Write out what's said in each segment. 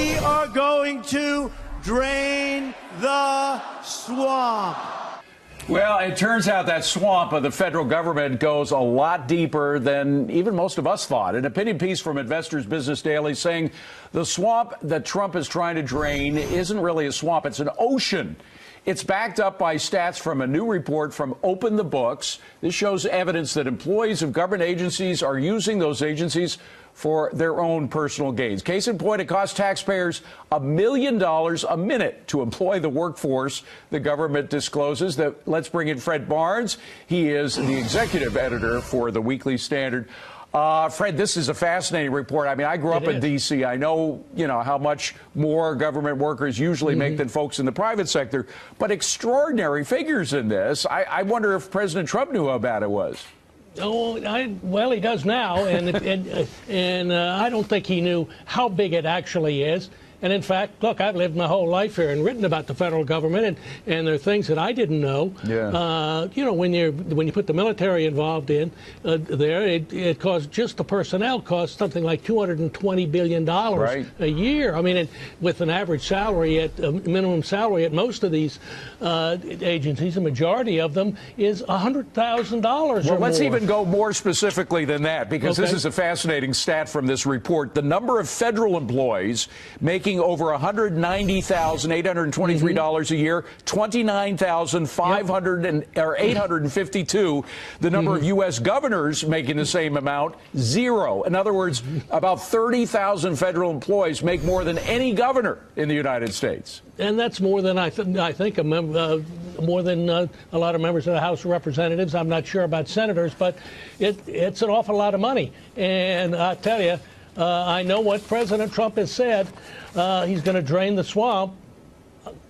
We are going to drain the swamp. Well, it turns out that swamp of the federal government goes a lot deeper than even most of us thought. An opinion piece from Investors Business Daily saying the swamp that Trump is trying to drain isn't really a swamp, it's an ocean. It's backed up by stats from a new report from Open the Books. This shows evidence that employees of government agencies are using those agencies for their own personal gains. Case in point, it costs taxpayers $1 million a minute to employ the workforce the government discloses. Let's bring in Fred Barnes. He is the executive editor for the Weekly Standard. Fred, this is a fascinating report. I mean, I grew up in D.C. I know, how much more government workers usually make than folks in the private sector, but extraordinary figures in this. I wonder if President Trump knew how bad it was. Oh, well, he does now, and I don't think he knew how big it actually is. And in fact, look, I've lived my whole life here and written about the federal government, and there are things that I didn't know. Yeah. When you put the military involved in there, it costs, just the personnel costs something like $220 billion a year. I mean, with an average salary at minimum salary at most of these agencies, a majority of them is $100,000 or more. Let's even go more specifically than that, because this is a fascinating stat from this report. The number of federal employees making over $190,823 a year, 852. The number of U.S. governors making the same amount, 0. In other words, about 30,000 federal employees make more than any governor in the United States. And that's more than I think more than a lot of members of the House of Representatives. I'm not sure about senators, but it's an awful lot of money. And I tell you, I know what President Trump has said. He's going to drain the swamp.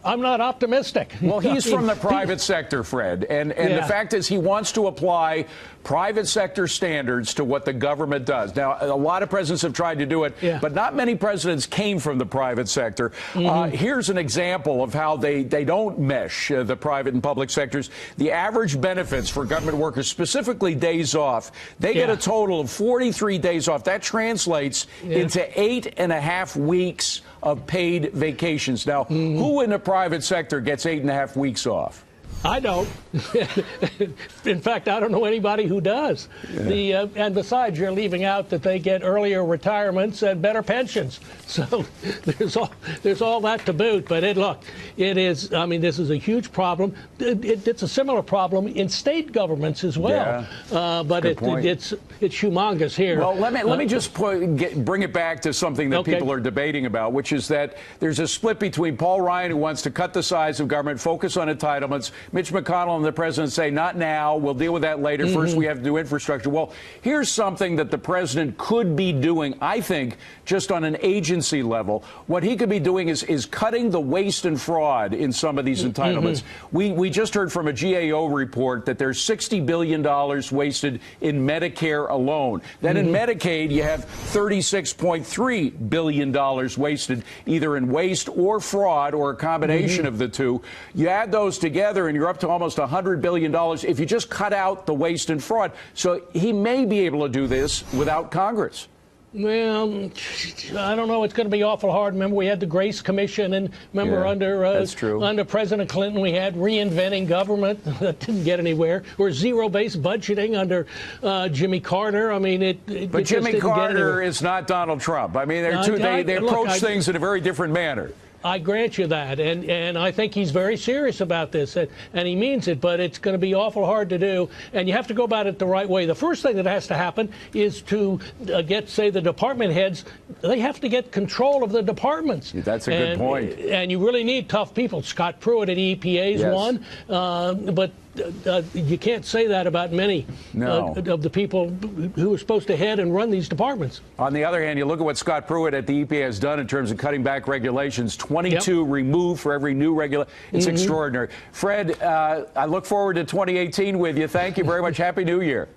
I'm not optimistic. Well, he's from the private sector, Fred, and the fact is he wants to apply private sector standards to what the government does. Now, a lot of presidents have tried to do it, but not many presidents came from the private sector. Here's an example of how they don't mesh the private and public sectors. The average benefits for government workers, specifically days off, they get a total of 43 days off. That translates into 8.5 weeks of paid vacations. Now, who in the private sector gets 8.5 weeks off? I don't. In fact, I don't know anybody who does. And besides, you're leaving out that they get earlier retirements and better pensions. So there's all that to boot. But it is. I mean, this is a huge problem. It's a similar problem in state governments as well. But it's humongous here. Well, let me just bring it back to something that people are debating about, which is that there's a split between Paul Ryan, who wants to cut the size of government, focus on entitlements. Mitch McConnell and the president say, not now. We'll deal with that later. First, we have to do infrastructure. Well, here's something that the president could be doing, I think, just on an agency level. What he could be doing is cutting the waste and fraud in some of these entitlements. We just heard from a GAO report that there's $60 billion wasted in Medicare alone. Then in Medicaid, you have $36.3 billion wasted, either in waste or fraud or a combination of the two. You add those together and you're up to almost $100 billion if you just cut out the waste and fraud. So he may be able to do this without Congress. Well, I don't know. It's going to be awful hard. Remember, we had the Grace Commission, and remember under President Clinton, we had reinventing government that didn't get anywhere, or zero-based budgeting under Jimmy Carter. I mean, But Jimmy Carter is not Donald Trump. I mean, they approach things in a very different manner. I grant you that, and I think he's very serious about this, and he means it, but it's going to be awful hard to do, and you have to go about it the right way. The first thing that has to happen is to get, say, the department heads, they have to get control of the departments. That's a good point. And you really need tough people. Scott Pruitt at EPA is one, but you can't say that about many of the people who are supposed to head and run these departments. On the other hand, you look at what Scott Pruitt at the EPA has done in terms of cutting back regulations, 22 removed for every new regulation. It's extraordinary. Fred, I look forward to 2018 with you. Thank you very much. Happy New Year.